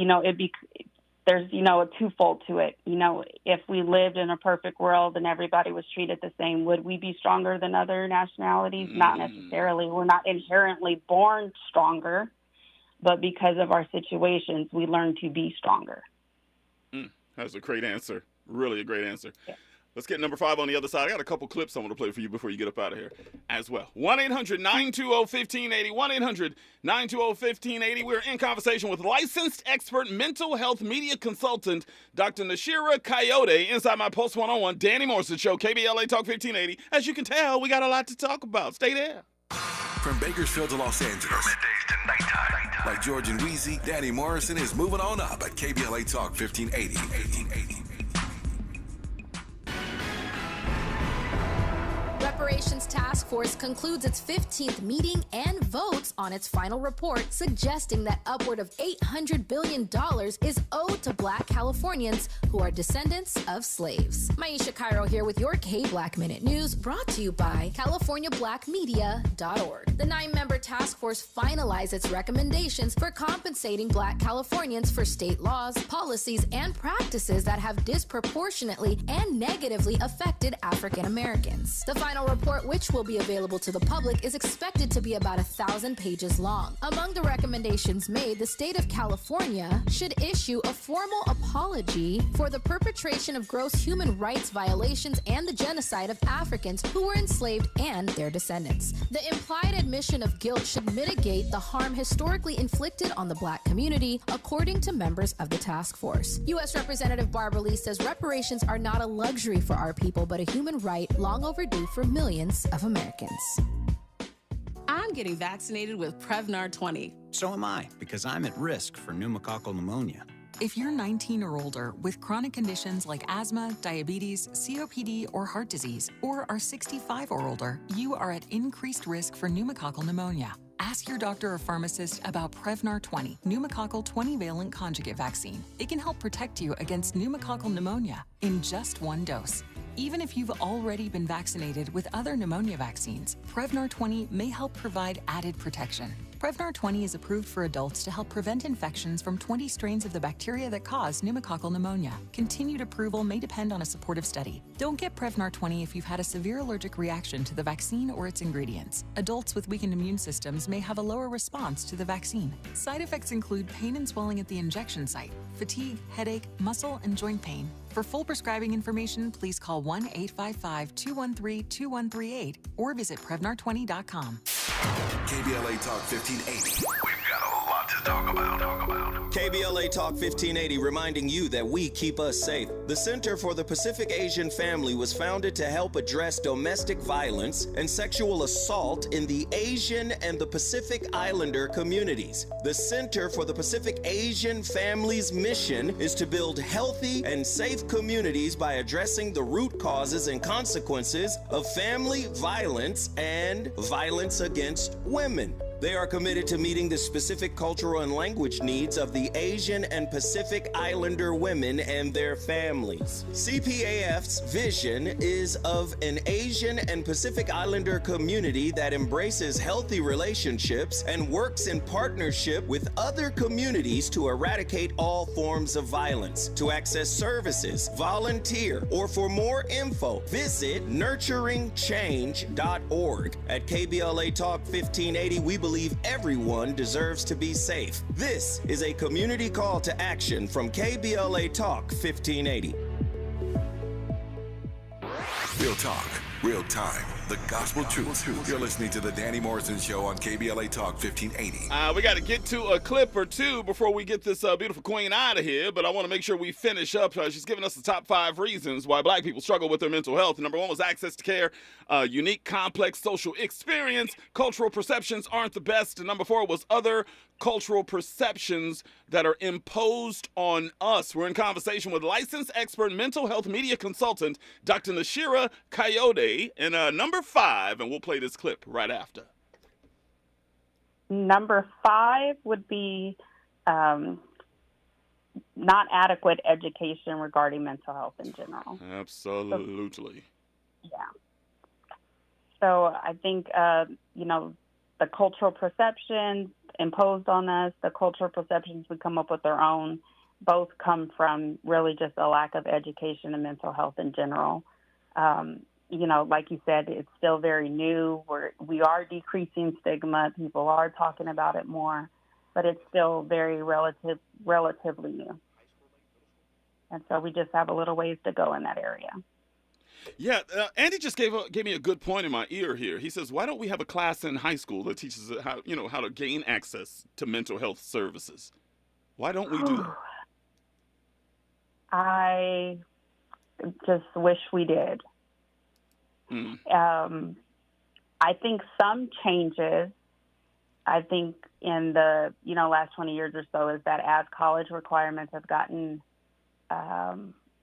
there's, a twofold to it. If we lived in a perfect world and everybody was treated the same, would we be stronger than other nationalities? Not necessarily. We're not inherently born stronger, but because of our situations, we learn to be stronger. That's a great answer. Really a great answer. Yeah. Let's get number 5 on the other side. I got a couple clips I want to play for you before you get up out of here as well. 1-800-920-1580. 1-800-920-1580. We're in conversation with licensed expert mental health media consultant, Dr. Nashira Coyote, inside my Post 101 Danny Morrison Show, KBLA Talk 1580. As you can tell, we got a lot to talk about. Stay there. From Bakersfield to Los Angeles. From middays to nighttime. Like George and Weezy, Danny Morrison is moving on up at KBLA Talk 1580. Reparations Task task force concludes its 15th meeting and votes on its final report, suggesting that upward of $800 billion is owed to Black Californians who are descendants of slaves. Maisha Cairo here with your K-Black Minute News, brought to you by CaliforniaBlackMedia.org. The 9-member task force finalized its recommendations for compensating Black Californians for state laws, policies, and practices that have disproportionately and negatively affected African Americans. The final report, which will be available to the public, is expected to be about 1,000 pages long. Among the recommendations made, the state of California should issue a formal apology for the perpetration of gross human rights violations and the genocide of Africans who were enslaved and their descendants. The implied admission of guilt should mitigate the harm historically inflicted on the Black community, according to members of the task force. U.S. Representative Barbara Lee says reparations are not a luxury for our people, but a human right long overdue for millions of Americans. I'm getting vaccinated with Prevnar 20. So am I, because I'm at risk for pneumococcal pneumonia. If you're 19 or older with chronic conditions like asthma, diabetes, COPD, or heart disease, or are 65 or older, you are at increased risk for pneumococcal pneumonia. Ask your doctor or pharmacist about Prevnar 20, pneumococcal 20-valent conjugate vaccine. It can help protect you against pneumococcal pneumonia in just one dose. Even if you've already been vaccinated with other pneumonia vaccines, Prevnar 20 may help provide added protection. Prevnar 20 is approved for adults to help prevent infections from 20 strains of the bacteria that cause pneumococcal pneumonia. Continued approval may depend on a supportive study. Don't get Prevnar 20 if you've had a severe allergic reaction to the vaccine or its ingredients. Adults with weakened immune systems may have a lower response to the vaccine. Side effects include pain and swelling at the injection site, fatigue, headache, muscle, and joint pain. For full prescribing information, please call 1-855-213-2138 or visit Prevnar20.com. KBLA Talk 1580. We've got a lot to talk about. KBLA Talk 1580 reminding you that we keep us safe. The Center for the Pacific Asian Family was founded to help address domestic violence and sexual assault in the Asian and the Pacific Islander communities. The Center for the Pacific Asian Family's mission is to build healthy and safe communities by addressing the root causes and consequences of family violence and violence against women. They are committed to meeting the specific cultural and language needs of the Asian and Pacific Islander women and their families. CPAF's vision is of an Asian and Pacific Islander community that embraces healthy relationships and works in partnership with other communities to eradicate all forms of violence. To access services, volunteer, or for more info, visit nurturingchange.org. At KBLA Talk 1580, we believe everyone deserves to be safe. This is a community call to action from KBLA Talk 1580. Real talk, real time, the gospel truth. You're listening to the Danny Morrison Show on KBLA Talk 1580. We got to get to a clip or two before we get this beautiful queen out of here, but I want to make sure we finish up. She's giving us the top 5 reasons why Black people struggle with their mental health. Number 1 was access to care, unique, complex social experience, cultural perceptions aren't the best. And number 4 was other cultural perceptions that are imposed on us. We're in conversation with licensed expert mental health media consultant, Dr. Nashira Coyote, and number 5, and we'll play this clip right after. Number 5 would be not adequate education regarding mental health in general. Absolutely. So I think, the cultural perceptions imposed on us, the cultural perceptions we come up with our own, both come from really just a lack of education in mental health in general. Like you said, it's still very new. We are decreasing stigma. People are talking about it more, but it's still very relatively new. And so we just have a little ways to go in that area. Yeah, Andy just gave me a good point in my ear here. He says, why don't we have a class in high school that teaches how to gain access to mental health services? Why don't we do that? I just wish we did. I think some changes, in the, last 20 years or so, is that as college requirements have gotten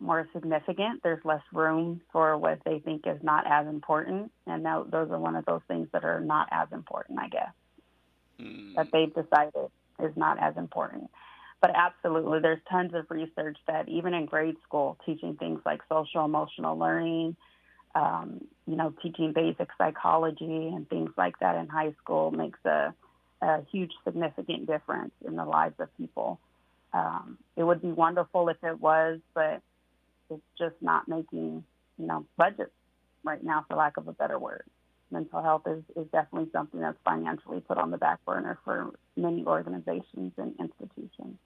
more significant. There's less room for what they think is not as important. And now those are one of those things that are not as important, I guess, that they've decided is not as important. But absolutely, there's tons of research that even in grade school, teaching things like social emotional learning, teaching basic psychology and things like that in high school makes a huge significant difference in the lives of people. It would be wonderful if it was, but it's just not making, budgets right now, for lack of a better word. Mental health is definitely something that's financially put on the back burner for many organizations and institutions.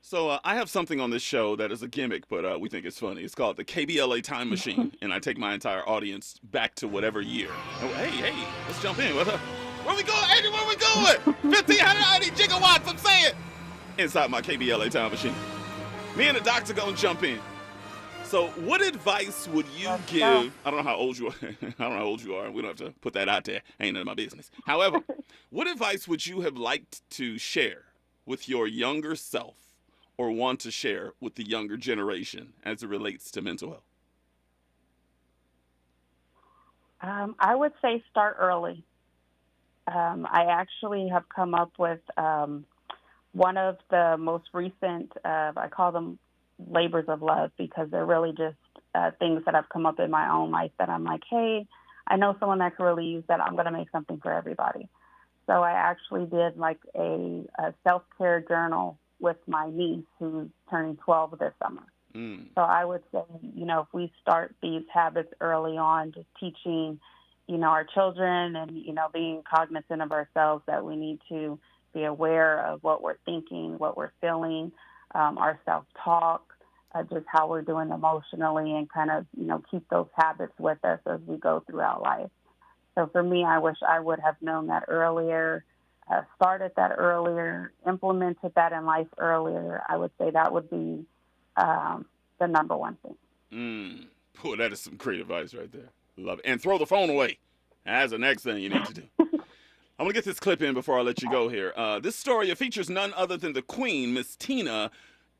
So I have something on this show that is a gimmick, but we think it's funny. It's called the KBLA Time Machine, and I take my entire audience back to whatever year. Oh, hey, let's jump in. Where we going, Adrian? Where we going? 1,590 gigawatts, I'm saying. Inside my KBLA Time Machine. Me and the doctor gonna jump in. So what advice would you give? I don't know how old you are. I don't know how old you are. We don't have to put that out there. Ain't none of my business. However, what advice would you have liked to share with your younger self or want to share with the younger generation as it relates to mental health? I would say start early. I actually have come up with one of the most recent, I call them labors of love, because they're really just things that have come up in my own life that I'm like, hey, I know someone that could really use that. I'm going to make something for everybody. So I actually did like a self-care journal with my niece who's turning 12 this summer. So I would say, if we start these habits early on, just teaching, our children and, being cognizant of ourselves that we need to be aware of what we're thinking, what we're feeling, our self-talk, just how we're doing emotionally, and kind of, keep those habits with us as we go throughout life. So for me, I wish I would have known that earlier, started that earlier, implemented that in life earlier. I would say that would be the number one thing. Boy, that is some great advice right there. Love it. And throw the phone away. That's the next thing you need to do. I'm going to get this clip in before I let you go here. This story features none other than the Queen, Miss Tina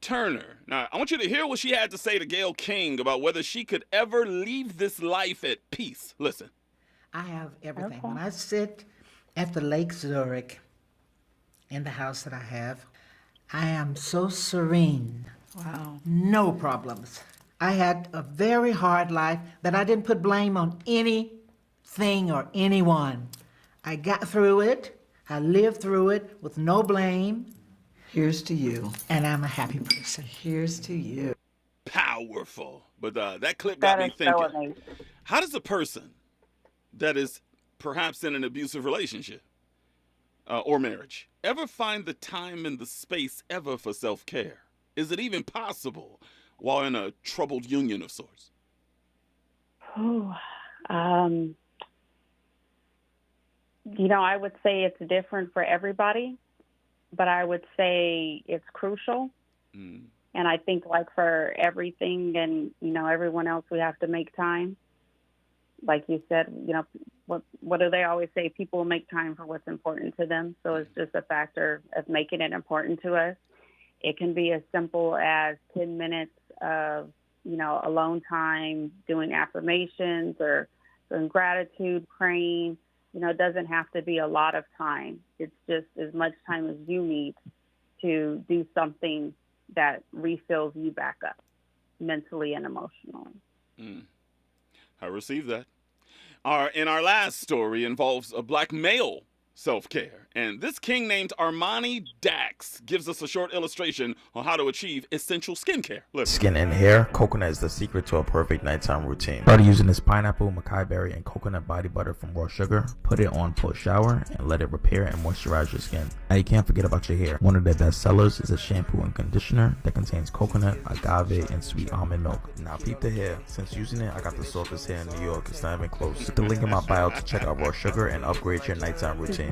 Turner. Now, I want you to hear what she had to say to Gayle King about whether she could ever leave this life at peace. Listen. I have everything. Okay. When I sit at the Lake Zurich in the house that I have, I am so serene. Wow. No problems. I had a very hard life that I didn't put blame on anything or anyone. I got through it. I lived through it with no blame. Here's to you. And I'm a happy person. Here's to you. Powerful. But that clip got me thinking. So how does a person that is perhaps in an abusive relationship or marriage ever find the time and the space ever for self-care? Is it even possible while in a troubled union of sorts? I would say it's different for everybody, but I would say it's crucial. And I think like for everything and, everyone else, we have to make time. Like you said, what do they always say? People make time for what's important to them. So it's just a factor of making it important to us. It can be as simple as 10 minutes of, alone time, doing affirmations or doing gratitude, praying. It doesn't have to be a lot of time. It's just as much time as you need to do something that refills you back up mentally and emotionally. I received that. Our last story involves a black male self-care. And this king named Armani Dax gives us a short illustration on how to achieve essential skincare. Listen. Skin and hair, coconut is the secret to a perfect nighttime routine. Start using this pineapple, acai berry, and coconut body butter from Raw Sugar. Put it on post-shower and let it repair and moisturize your skin. Now you can't forget about your hair. One of their best sellers is a shampoo and conditioner that contains coconut, agave, and sweet almond milk. Now peep the hair. Since using it, I got the softest hair in New York. It's not even close. Hit the link in my bio to check out Raw Sugar and upgrade your nighttime routine.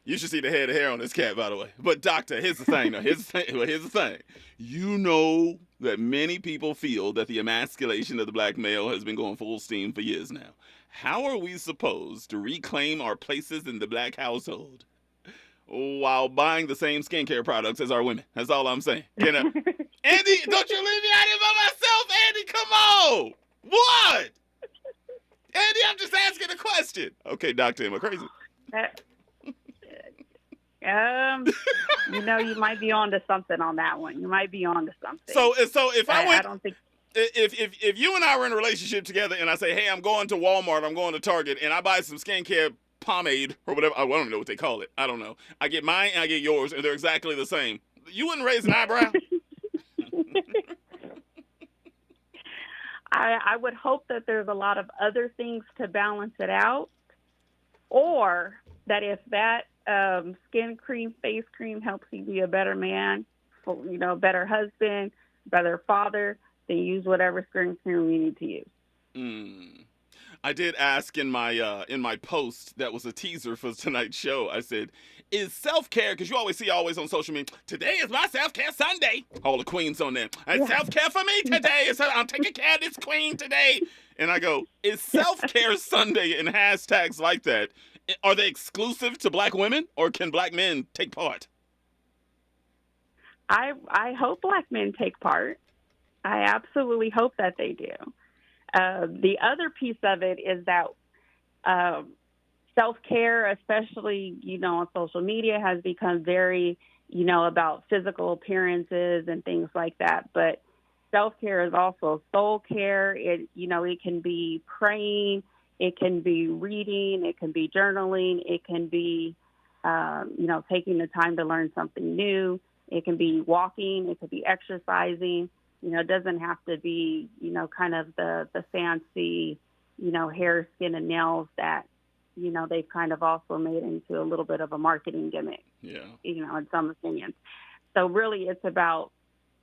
You should see the head of hair on this cat, by the way. But doctor, here's the thing. Here's the thing. You know that many people feel that the emasculation of the black male has been going full steam for years now. How are we supposed to reclaim our places in the black household while buying the same skincare products as our women? That's all I'm saying. Andy, don't you leave me out here by myself, Andy. Come on. What? Andy, I'm just asking a question. Okay, Doctor, am I crazy? You might be onto something on that one. You might be onto something. So if I don't think. If you and I were in a relationship together and I say, hey, I'm going to Walmart, I'm going to Target, and I buy some skincare pomade or whatever, I don't even know what they call it. I don't know. I get mine and I get yours, and they're exactly the same. You wouldn't raise an eyebrow? I would hope that there's a lot of other things to balance it out, or that if that skin cream, face cream helps you be a better man, better husband, better father, then use whatever skin cream you need to use. I did ask in my post that was a teaser for tonight's show. I said, is self-care, because you always see on social media, today is my self-care Sunday. All the queens on there. It's self-care for me today. I'm taking care of this queen today. And I go, is self-care Sunday and hashtags like that, are they exclusive to black women, or can black men take part? I hope black men take part. I absolutely hope that they do. The other piece of it is that self-care, especially, on social media, has become very, about physical appearances and things like that. But self-care is also soul care. It can be praying. It can be reading. It can be journaling. It can be, taking the time to learn something new. It can be walking. It could be exercising. It doesn't have to be, kind of the fancy, hair, skin, and nails that, they've kind of also made into a little bit of a marketing gimmick, in some opinions. So really it's about,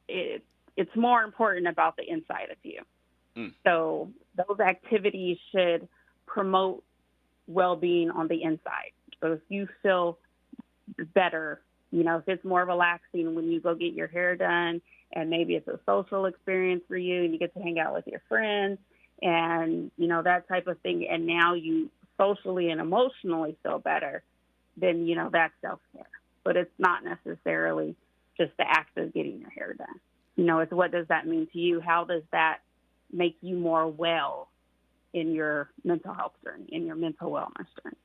it's more important about the inside of you. So those activities should promote well-being on the inside. So if you feel better, if it's more relaxing when you go get your hair done, and maybe it's a social experience for you and you get to hang out with your friends and, that type of thing, and now you socially and emotionally feel better, then, that's self-care. But it's not necessarily just the act of getting your hair done. It's what does that mean to you? How does that make you more well in your mental health journey, in your mental wellness journey?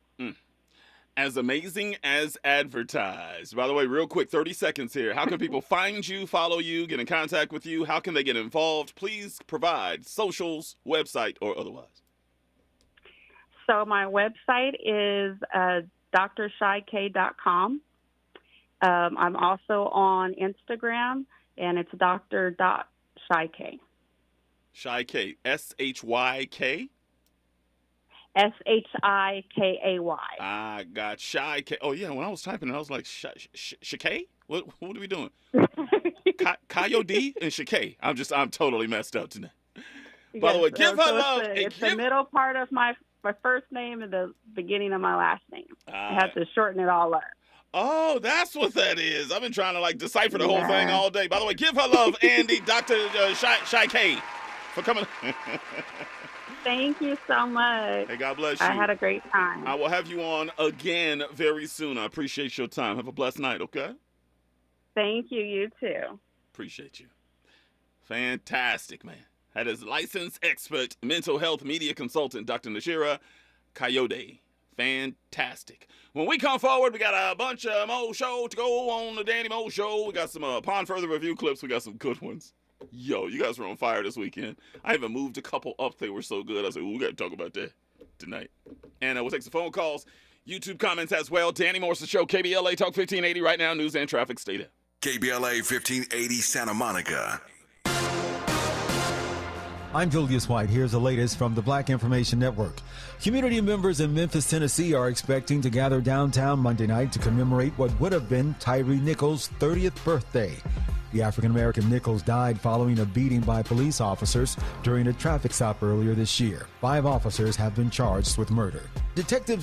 As amazing as advertised. By the way, real quick, 30 seconds here. How can people find you, follow you, get in contact with you? How can they get involved? Please provide socials, website, or otherwise. So my website is drshyk.com. I'm also on Instagram, and it's dr.shyk. Shyk, S-H-Y-K? S-H-I-K-A-Y. I got Shy K. Oh, yeah, when I was typing it, I was like, Shakay? What are we doing? Coyote and Shakay. I'm totally messed up tonight. By the way, give her love. It's the middle part of my first name and the beginning of my last name. I have to shorten it all up. Oh, that's what that is. I've been trying to decipher the whole thing all day. By the way, give her love, Andy, Dr. Shy K, for coming. Thank you so much. Hey, God bless you. I had a great time. I will have you on again very soon. I appreciate your time. Have a blessed night, okay? Thank you. You too. Appreciate you. Fantastic, man. That is licensed expert mental health media consultant, Dr. Nashira Coyote. Fantastic. When we come forward, we got a bunch of more show to go on the Danny Mo Show. We got some Upon Further Review clips. We got some good ones. Yo, you guys were on fire this weekend. I even moved a couple up. They were so good. I said, we got to talk about that tonight. And we'll take some phone calls, YouTube comments as well. Danny Morrison Show, KBLA Talk 1580 right now. News and traffic. Stay there. KBLA 1580 Santa Monica. I'm Julius White. Here's the latest from the Black Information Network. Community members in Memphis, Tennessee are expecting to gather downtown Monday night to commemorate what would have been Tyree Nichols' 30th birthday. The African-American Nichols died following a beating by police officers during a traffic stop earlier this year. 5 officers have been charged with murder. Detectives